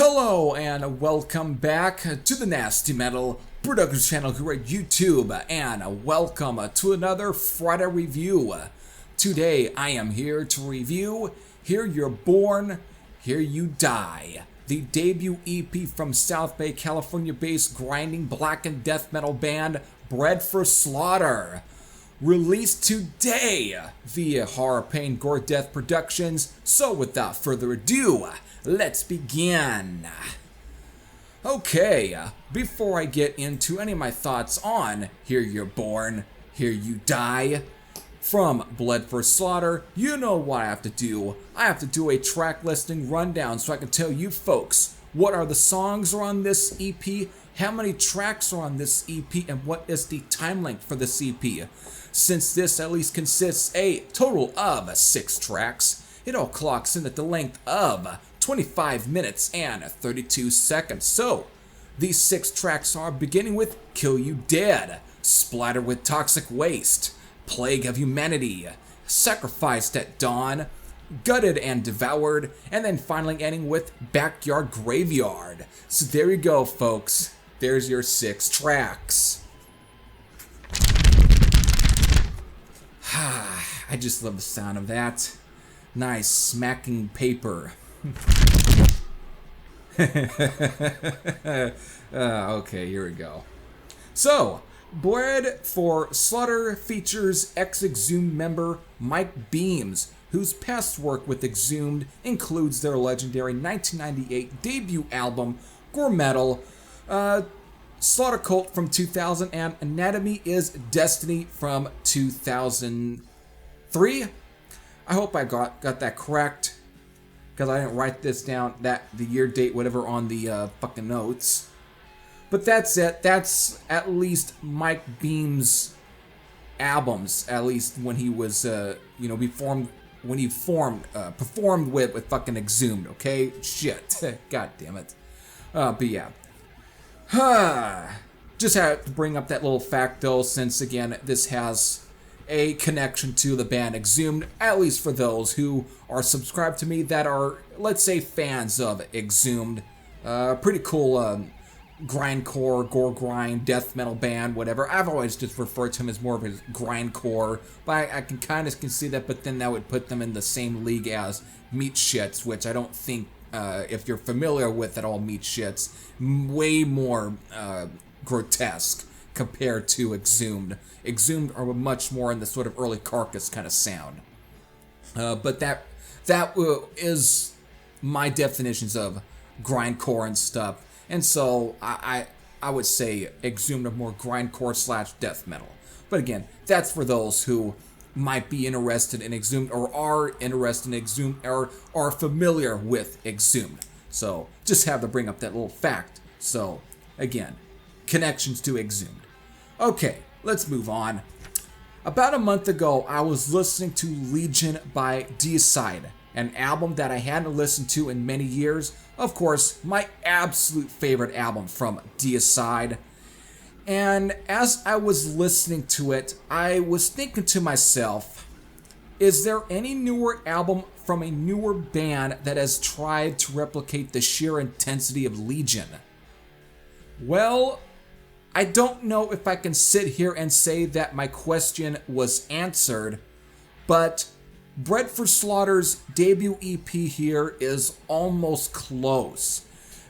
Hello and welcome back to the Nasty Metal Productions channel here at YouTube, and welcome to another Friday review. Today I am here to review Here You're Born, Here You Die, the debut EP from South Bay, California-based grinding black and death metal band Bred for Slaughter. Released today via Horror Pain Gore Death Productions. So without further ado, let's begin. Okay, before I get into any of my thoughts on Here You're Born, Here You Die from Bred for Slaughter, you know what I have to do. I have to do a track listing rundown so I can tell you folks what are the songs are on this EP, how many tracks are on this EP, and what is the time length for this EP. Since this at least consists a total of 6 tracks, it all clocks in at the length of 25 minutes and 32 seconds. So, these 6 tracks are beginning with Kill You Dead, Splatter with Toxic Waste, Plague of Humanity, Sacrificed at Dawn, Gutted and Devoured, and then finally ending with Backyard Graveyard. So there you go, folks. There's your 6 tracks. I just love the sound of that. Nice smacking paper. Okay, here we go. So, Bred for Slaughter features ex-Exhumed member Mike Beams, whose past work with Exhumed includes their legendary 1998 debut album, Gore Metal, Slaughter Cult from 2000, and Anatomy is Destiny from 2003. I hope I got that correct, because I didn't write this down, the year, date, whatever, on the fucking notes. But that's it. That's at least Mike Beam's albums, at least when he was, performed with fucking Exhumed, okay? Shit. God damn it. But yeah. Just had to bring up that little fact though, since again, this has a connection to the band Exhumed, at least for those who are subscribed to me that are, let's say, fans of Exhumed. Pretty cool grindcore, gore grind, death metal band, whatever. I've always just referred to him as more of a grindcore, but I can kind of see that, but then that would put them in the same league as Meat Shits, which I don't think, if you're familiar with at all Meat Shits, way more grotesque compared to Exhumed. Exhumed are much more in the sort of early Carcass kind of sound. But that is my definitions of grindcore and stuff. And so I would say Exhumed are more grindcore / death metal. But again, that's for those who might be interested in Exhumed, or are interested in Exhumed, or are familiar with Exhumed. So just have to bring up that little fact. So again, connections to Exhumed. Okay, let's move on. About a month ago, I was listening to Legion by Deicide, an album that I hadn't listened to in many years. Of course, my absolute favorite album from Deicide. And as I was listening to it, I was thinking to myself, is there any newer album from a newer band that has tried to replicate the sheer intensity of Legion? Well, I don't know if I can sit here and say that my question was answered, but Bred for Slaughter's debut EP here is almost close.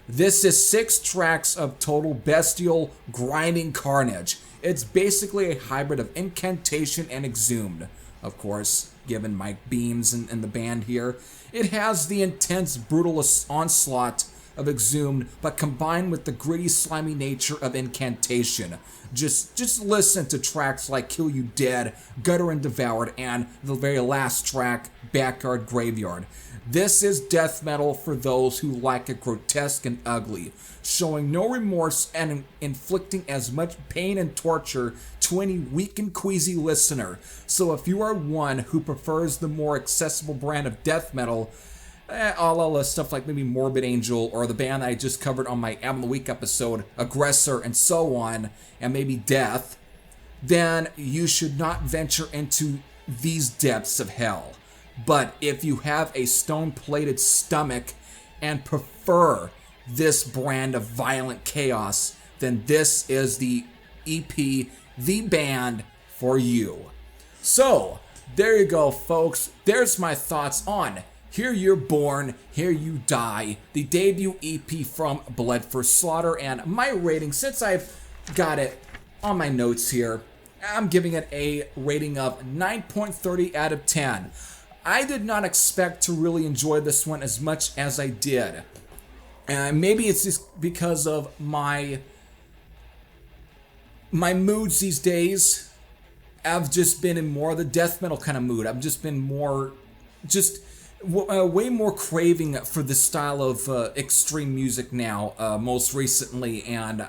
This is 6 tracks of total bestial, grinding carnage. It's basically a hybrid of Incantation and Exhumed. Of course, given Mike Beams and the band here, it has the intense, brutal onslaught of Exhumed, but combined with the gritty, slimy nature of Incantation. Just listen to tracks like Kill You Dead, Gutted and Devoured, and the very last track, Backyard Graveyard. This is death metal for those who like it grotesque and ugly, showing no remorse and inflicting as much pain and torture to any weak and queasy listener. So if you are one who prefers the more accessible brand of death metal, a la stuff like maybe Morbid Angel, or the band that I just covered on my Album of the Week episode, Aggressor, and so on, and maybe Death, then you should not venture into these depths of hell. But if you have a stone-plated stomach and prefer this brand of violent chaos, then this is the EP, the band for you. So, there you go, folks. There's my thoughts on Here You're Born, Here You Die, the debut EP from Bred for Slaughter, and my rating, since I've got it on my notes here, I'm giving it a rating of 9.30 out of 10. I did not expect to really enjoy this one as much as I did. And maybe it's just because of my moods these days. I've just been in more of the death metal kind of mood. I've just been more, way more craving for this style of extreme music now, most recently, and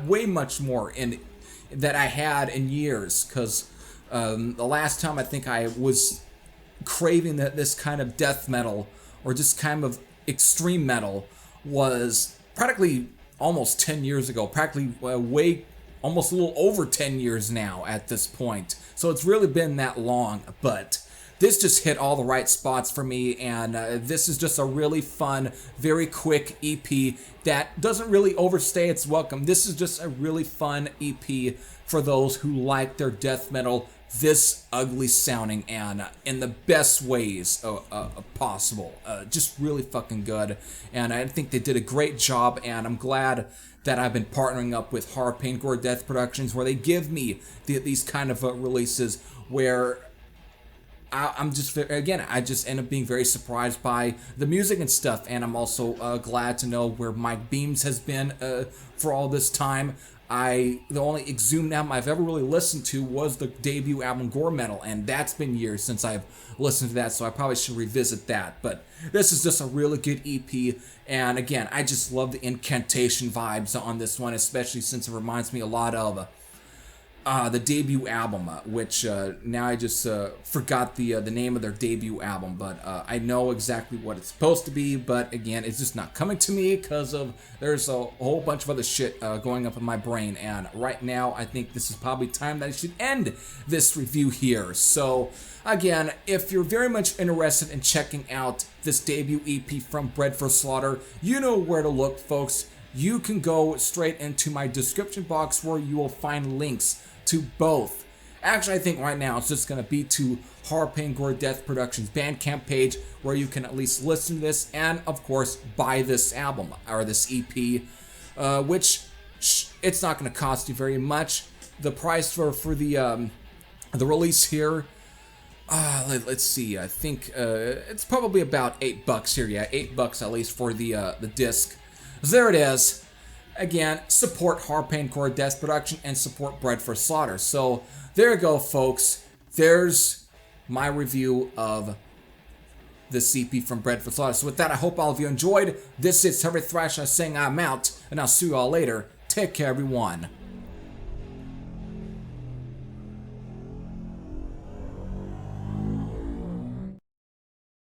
way much more in that I had in years, because the last time I think I was craving this kind of death metal or just kind of extreme metal was practically almost 10 years ago, practically almost a little over 10 years now at this point. So it's really been that long, but this just hit all the right spots for me, and this is just a really fun, very quick EP that doesn't really overstay its welcome. This is just a really fun EP for those who like their death metal this ugly sounding and in the best ways possible. Just really fucking good, and I think they did a great job, and I'm glad that I've been partnering up with Gore Death Productions, where they give me these kind of releases where I just end up being very surprised by the music and stuff, and I'm also glad to know where Mike Beams has been for all this time. The only Exhumed album I've ever really listened to was the debut album Gore Metal, and that's been years since I've listened to that, so I probably should revisit that. But this is just a really good EP, and again, I just love the incantation vibes on this one, especially since it reminds me a lot of the debut album, which now I just forgot the name of their debut album, but I know exactly what it's supposed to be, but again, it's just not coming to me because there's a whole bunch of other shit going up in my brain, and right now I think this is probably time that I should end this review here. So again, if you're very much interested in checking out this debut EP from Bred for Slaughter, you know where to look, folks. You can go straight into my description box where you will find links to both. Actually, I think right now it's just going to be to Gore Death Productions Bandcamp page, where you can at least listen to this and, of course, buy this album or this EP, which it's not going to cost you very much. The price for the release here, let's see, I think it's probably about $8 here. Yeah, $8 at least for the disc. So there it is. Again, support Gore Death Production and support Bred for Slaughter. So there you go, folks. There's my review of the EP from Bred for Slaughter. So with that, I hope all of you enjoyed. This is Herbert Thrasher saying I'm out, and I'll see you all later. Take care, everyone.